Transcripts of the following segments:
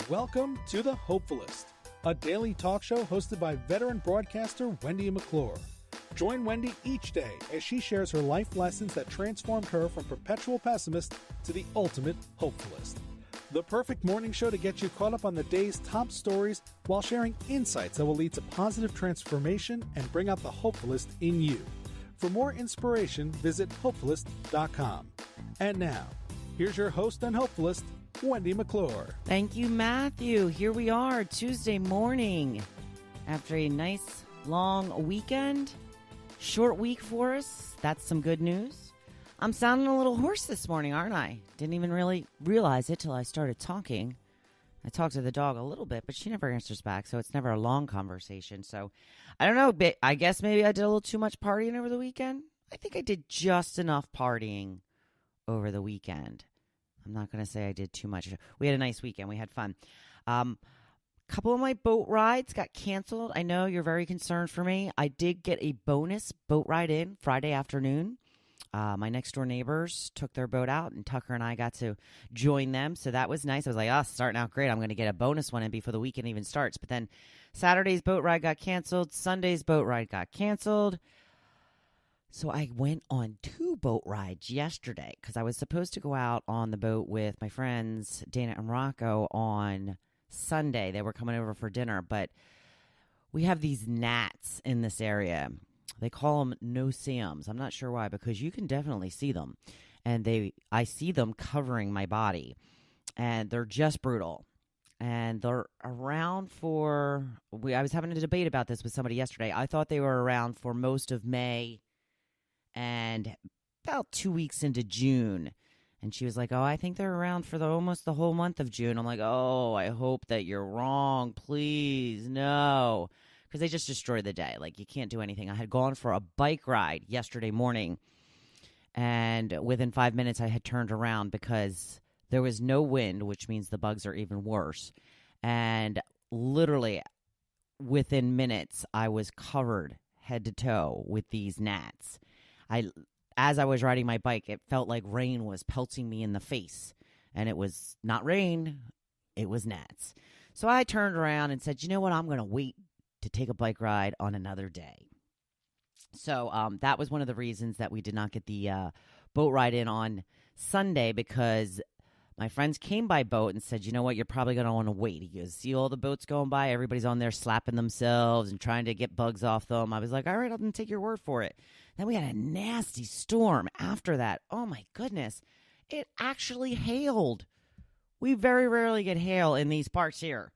Welcome to the Hopefulist, a daily talk show hosted by veteran broadcaster Wendy McClure. Join Wendy each day as she shares her life lessons that transformed her from perpetual pessimist to the ultimate hopefulist. The perfect morning show to get you caught up on the day's top stories while sharing insights that will lead to positive transformation and bring out the hopefulist in you. For more inspiration, visit hopefulist.com. And now, here's your host and hopefulist, Wendy McClure. Thank you, Matthew. Here we are, Tuesday morning. After a nice, long weekend, short week for us. That's some good news. I'm sounding a little hoarse this morning, aren't I? Didn't even really realize it till I started talking. I talked to the dog a little bit, but she never answers back, so it's never a long conversation. So, I don't know, but I guess maybe I did a little too much partying over the weekend. I think I did just enough partying over the weekend. I'm not going to say I did too much. We had a nice weekend. We had fun. Couple of my boat rides got canceled. I know you're very concerned for me. I did get a bonus boat ride in Friday afternoon. My next door neighbors took their boat out, and Tucker and I got to join them. So that was nice. I was like, starting out great. I'm going to get a bonus one in before the weekend even starts. But then Saturday's boat ride got canceled. Sunday's boat ride got canceled. So I went on 2 boat rides yesterday because I was supposed to go out on the boat with my friends Dana and Rocco on Sunday. They were coming over for dinner, but we have these gnats in this area. They call them no-see-ums. I'm not sure why, because you can definitely see them. And I see them covering my body. And they're just brutal. And they're around for, I was having a debate about this with somebody yesterday. I thought they were around for most of May and about 2 weeks into June. And she was like, I think they're around for almost the whole month of June. I'm like, I hope that you're wrong. Please, no. Because they just destroy the day. Like, you can't do anything. I had gone for a bike ride yesterday morning, and within 5 minutes I had turned around because there was no wind, which means the bugs are even worse. And literally within minutes I was covered head to toe with these gnats. As I was riding my bike, it felt like rain was pelting me in the face. And it was not rain, it was gnats. So I turned around and said, you know what, I'm going to wait to take a bike ride on another day. So that was one of the reasons that we did not get the boat ride in on Sunday, because my friends came by boat and said, you know what, you're probably going to want to wait. He goes, see all the boats going by? Everybody's on there slapping themselves and trying to get bugs off them. I was like, all right, I'll take your word for it. Then we had a nasty storm after that. Oh, my goodness. It actually hailed. We very rarely get hail in these parts here.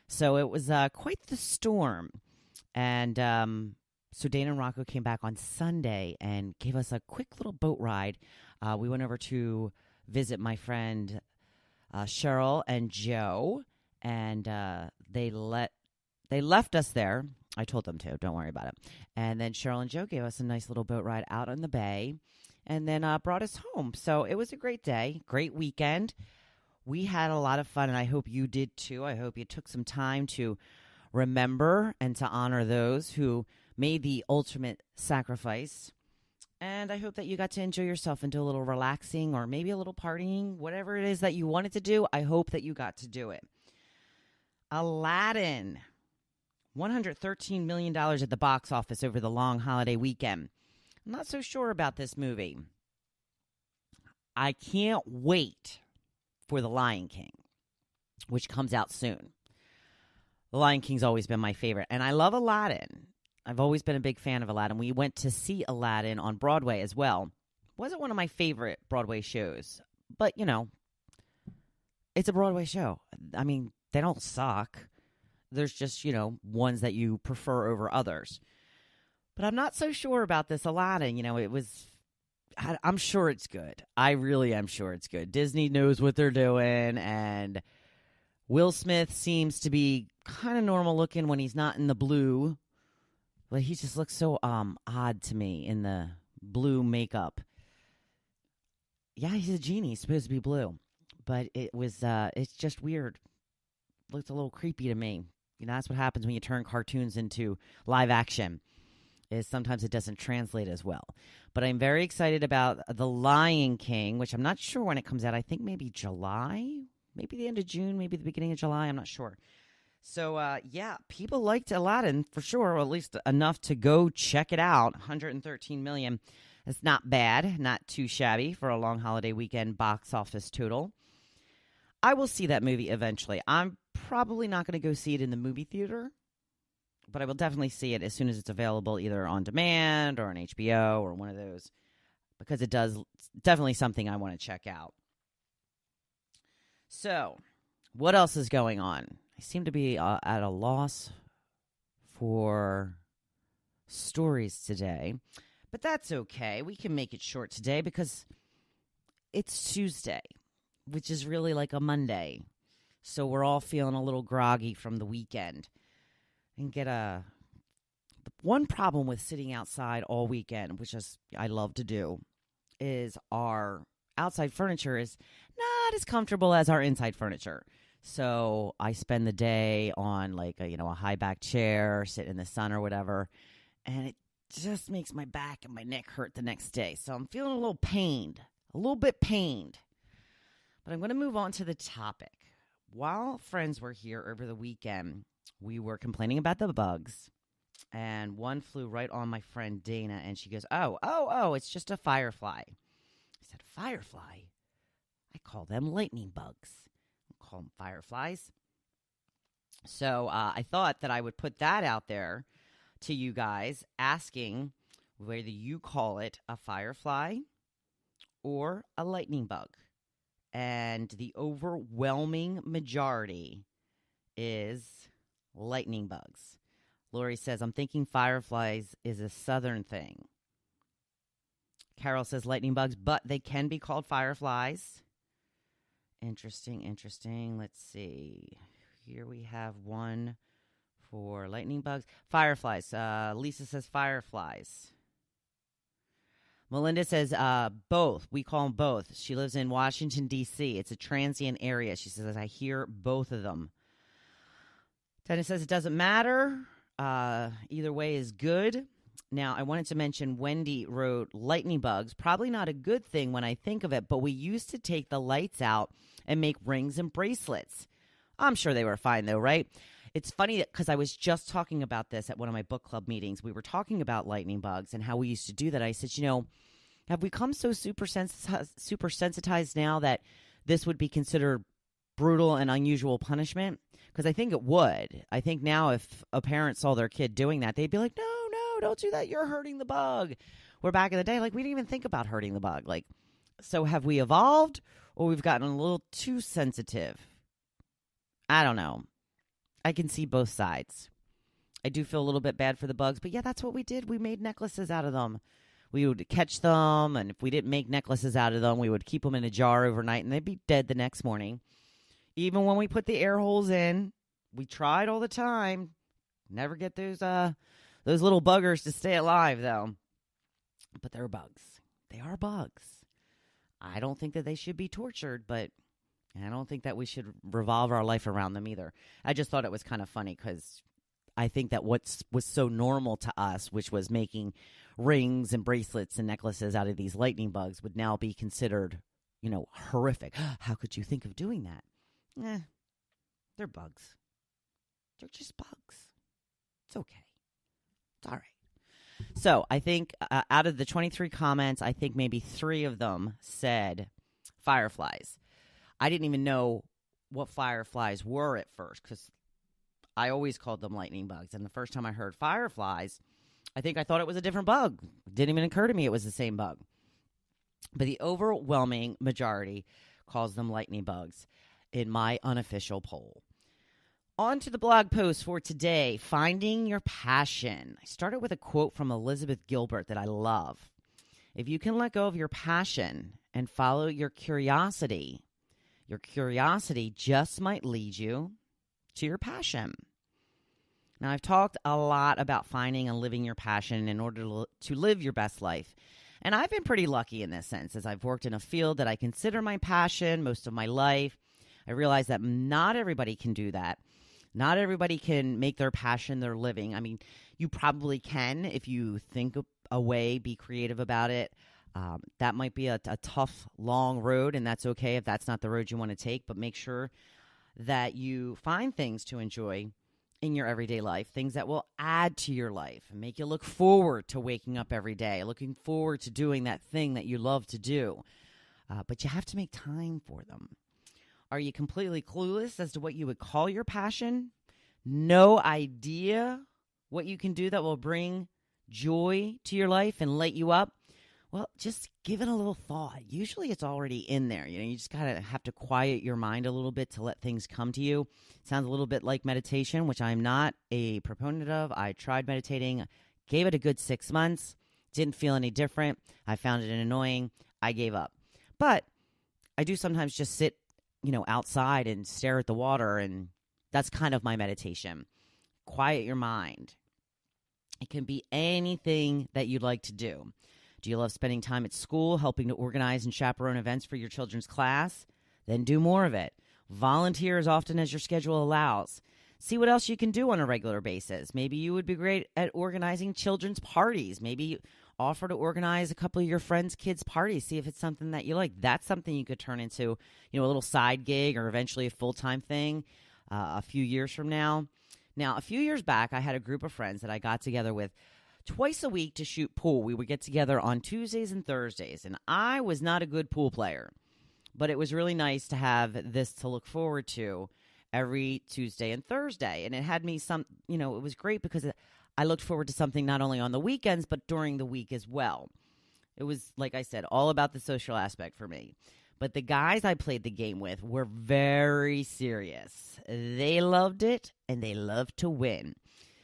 So it was quite the storm. And so Dana and Rocco came back on Sunday and gave us a quick little boat ride. We went over to visit my friend Cheryl and Joe, and they left us there. I told them to. Don't worry about it. And then Cheryl and Joe gave us a nice little boat ride out on the bay and then brought us home. So it was a great day, great weekend. We had a lot of fun, and I hope you did too. I hope you took some time to remember and to honor those who made the ultimate sacrifice. And I hope that you got to enjoy yourself and do a little relaxing or maybe a little partying, whatever it is that you wanted to do. I hope that you got to do it. Aladdin, $113 million at the box office over the long holiday weekend. I'm not so sure about this movie. I can't wait for The Lion King, which comes out soon. The Lion King's always been my favorite, and I love Aladdin. I've always been a big fan of Aladdin. We went to see Aladdin on Broadway as well. Wasn't one of my favorite Broadway shows, but, it's a Broadway show. I mean, they don't suck. There's just, ones that you prefer over others. But I'm not so sure about this Aladdin. I'm sure it's good. I really am sure it's good. Disney knows what they're doing, and Will Smith seems to be kind of normal looking when he's not in the blue. But he just looks so odd to me in the blue makeup. Yeah, he's a genie. He's supposed to be blue. But it's just weird. Looks a little creepy to me. That's what happens when you turn cartoons into live action. Is sometimes it doesn't translate as well. But I'm very excited about The Lion King, which I'm not sure when it comes out. I think maybe July, maybe the end of June, maybe the beginning of July. I'm not sure. So, people liked Aladdin for sure, or at least enough to go check it out. 113 million. It's not bad, not too shabby for a long holiday weekend box office total. I will see that movie eventually. I'm probably not going to go see it in the movie theater, but I will definitely see it as soon as it's available, either on demand or on HBO or one of those, because it's definitely something I want to check out. So, what else is going on? I seem to be at a loss for stories today, but that's okay. We can make it short today because it's Tuesday, which is really like a Monday. So we're all feeling a little groggy from the weekend. And one problem with sitting outside all weekend, which is I love to do, is our outside furniture is not as comfortable as our inside furniture. So I spend the day on like a high back chair, sitting in the sun or whatever, and it just makes my back and my neck hurt the next day. So I'm feeling a little bit pained. But I'm going to move on to the topic. While friends were here over the weekend, we were complaining about the bugs, and one flew right on my friend Dana, and she goes, oh, it's just a firefly. I said, firefly? I call them lightning bugs. I call them fireflies. So I thought that I would put that out there to you guys, asking whether you call it a firefly or a lightning bug. And the overwhelming majority is lightning bugs. Lori says, I'm thinking fireflies is a southern thing. Carol says lightning bugs, but they can be called fireflies. Interesting. Let's see. Here we have one for lightning bugs. Fireflies. Lisa says fireflies. Melinda says both. We call them both. She lives in Washington, D.C. It's a transient area. She says, I hear both of them. Dennis says it doesn't matter. Either way is good. Now, I wanted to mention Wendy wrote lightning bugs. Probably not a good thing when I think of it, but we used to take the lights out and make rings and bracelets. I'm sure they were fine, though, right? It's funny because I was just talking about this at one of my book club meetings. We were talking about lightning bugs and how we used to do that. I said, have we become so super sensitized now that this would be considered brutal and unusual punishment? Because I think it would. I think now if a parent saw their kid doing that, they'd be like, no, don't do that. You're hurting the bug. Where back in the day, we didn't even think about hurting the bug. So have we evolved or we've gotten a little too sensitive? I don't know. I can see both sides. I do feel a little bit bad for the bugs, but yeah, that's what we did. We made necklaces out of them. We would catch them, and if we didn't make necklaces out of them, we would keep them in a jar overnight, and they'd be dead the next morning. Even when we put the air holes in, we tried all the time. Never get those little buggers to stay alive, though. But they're bugs. They are bugs. I don't think that they should be tortured, but I don't think that we should revolve our life around them either. I just thought it was kind of funny because I think that what was so normal to us, which was making rings and bracelets and necklaces out of these lightning bugs, would now be considered, horrific. How could you think of doing that? They're bugs. They're just bugs. It's okay. It's all right. So I think out of the 23 comments, I think maybe 3 of them said fireflies. I didn't even know what fireflies were at first because I always called them lightning bugs. And the first time I heard fireflies, I thought it was a different bug. It didn't even occur to me it was the same bug. But the overwhelming majority calls them lightning bugs in my unofficial poll. On to the blog post for today, Finding Your Passion. I started with a quote from Elizabeth Gilbert that I love. If you can let go of your passion and follow your curiosity just might lead you to your passion. Now, I've talked a lot about finding and living your passion in order to live your best life. And I've been pretty lucky in this sense, as I've worked in a field that I consider my passion most of my life. I realize that not everybody can do that. Not everybody can make their passion their living. I mean, you probably can if you think a way, be creative about it. That might be a tough, long road, and that's okay if that's not the road you want to take, but make sure that you find things to enjoy in your everyday life, things that will add to your life and make you look forward to waking up every day, looking forward to doing that thing that you love to do. But you have to make time for them. Are you completely clueless as to what you would call your passion? No idea what you can do that will bring joy to your life and light you up? Well, just give it a little thought. Usually it's already in there. You just gotta have to quiet your mind a little bit to let things come to you. It sounds a little bit like meditation, which I'm not a proponent of. I tried meditating, gave it a good 6 months, didn't feel any different. I found it annoying. I gave up. But I do sometimes just sit, outside and stare at the water, and that's kind of my meditation. Quiet your mind. It can be anything that you'd like to do. Do you love spending time at school, helping to organize and chaperone events for your children's class? Then do more of it. Volunteer as often as your schedule allows. See what else you can do on a regular basis. Maybe you would be great at organizing children's parties. Maybe offer to organize a couple of your friends' kids' parties. See if it's something that you like. That's something you could turn into, a little side gig or eventually a full-time thing a few years from now. Now, a few years back, I had a group of friends that I got together with twice a week to shoot pool. We would get together on Tuesdays and Thursdays, and I was not a good pool player, but it was really nice to have this to look forward to every Tuesday and Thursday, and it had me it was great because I looked forward to something not only on the weekends, but during the week as well. It was, like I said, all about the social aspect for me. But the guys I played the game with were very serious. They loved it, and they loved to win.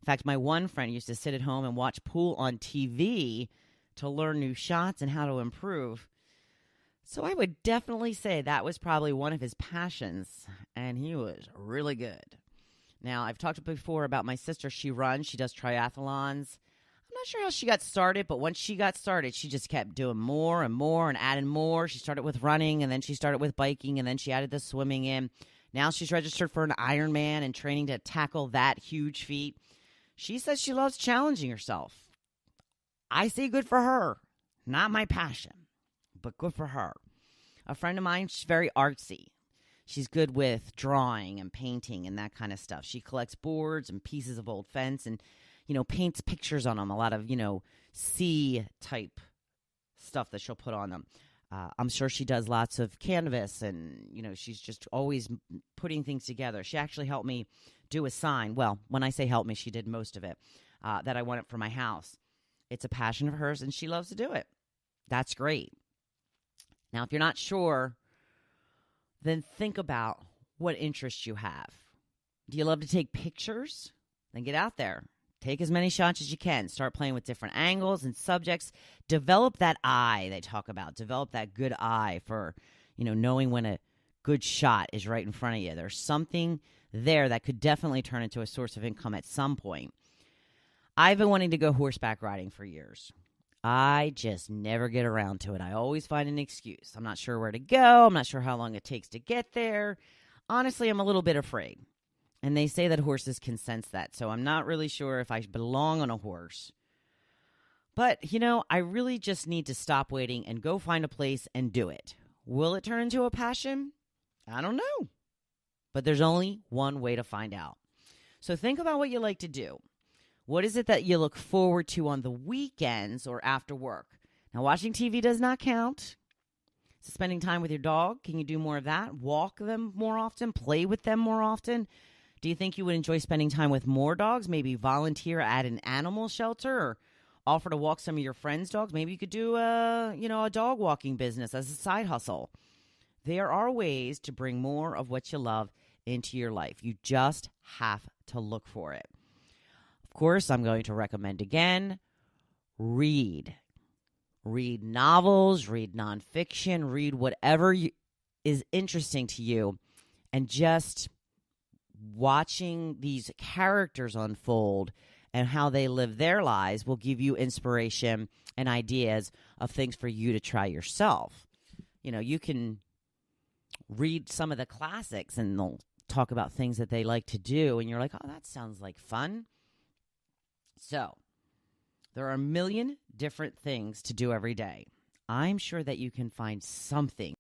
In fact, my one friend used to sit at home and watch pool on TV to learn new shots and how to improve. So I would definitely say that was probably one of his passions, and he was really good. Now, I've talked before about my sister. She runs. She does triathlons. I'm not sure how she got started, but once she got started, she just kept doing more and more and adding more. She started with running, and then she started with biking, and then she added the swimming in. Now she's registered for an Ironman and training to tackle that huge feat. She says she loves challenging herself. I say good for her. Not my passion, but good for her. A friend of mine, she's very artsy. She's good with drawing and painting and that kind of stuff. She collects boards and pieces of old fence and, paints pictures on them. A lot of, sea-type stuff that she'll put on them. I'm sure she does lots of canvas and, she's just always putting things together. She actually helped me do a sign. Well, when I say help me, she did most of it, that I wanted for my house. It's a passion of hers, and she loves to do it. That's great. Now, if you're not sure, then think about what interests you have. Do you love to take pictures? Then get out there. Take as many shots as you can. Start playing with different angles and subjects. Develop that eye they talk about. Develop that good eye for, knowing when a good shot is right in front of you. There's something there that could definitely turn into a source of income at some point. I've been wanting to go horseback riding for years. I just never get around to it. I always find an excuse. I'm not sure where to go. I'm not sure how long it takes to get there. Honestly, I'm a little bit afraid. And they say that horses can sense that, so I'm not really sure if I belong on a horse. But, I really just need to stop waiting and go find a place and do it. Will it turn into a passion? I don't know. But there's only one way to find out. So think about what you like to do. What is it that you look forward to on the weekends or after work? Now, watching TV does not count. So spending time with your dog, can you do more of that? Walk them more often? Play with them more often? Do you think you would enjoy spending time with more dogs? Maybe volunteer at an animal shelter or offer to walk some of your friends' dogs? Maybe you could do a dog walking business as a side hustle. There are ways to bring more of what you love into your life. You just have to look for it. Of course, I'm going to recommend again, read. Read novels, read nonfiction, read whatever is interesting to you, and just watching these characters unfold and how they live their lives will give you inspiration and ideas of things for you to try yourself. You can read some of the classics and they'll talk about things that they like to do, and you're like, oh, that sounds like fun. So, there are a million different things to do every day. I'm sure that you can find something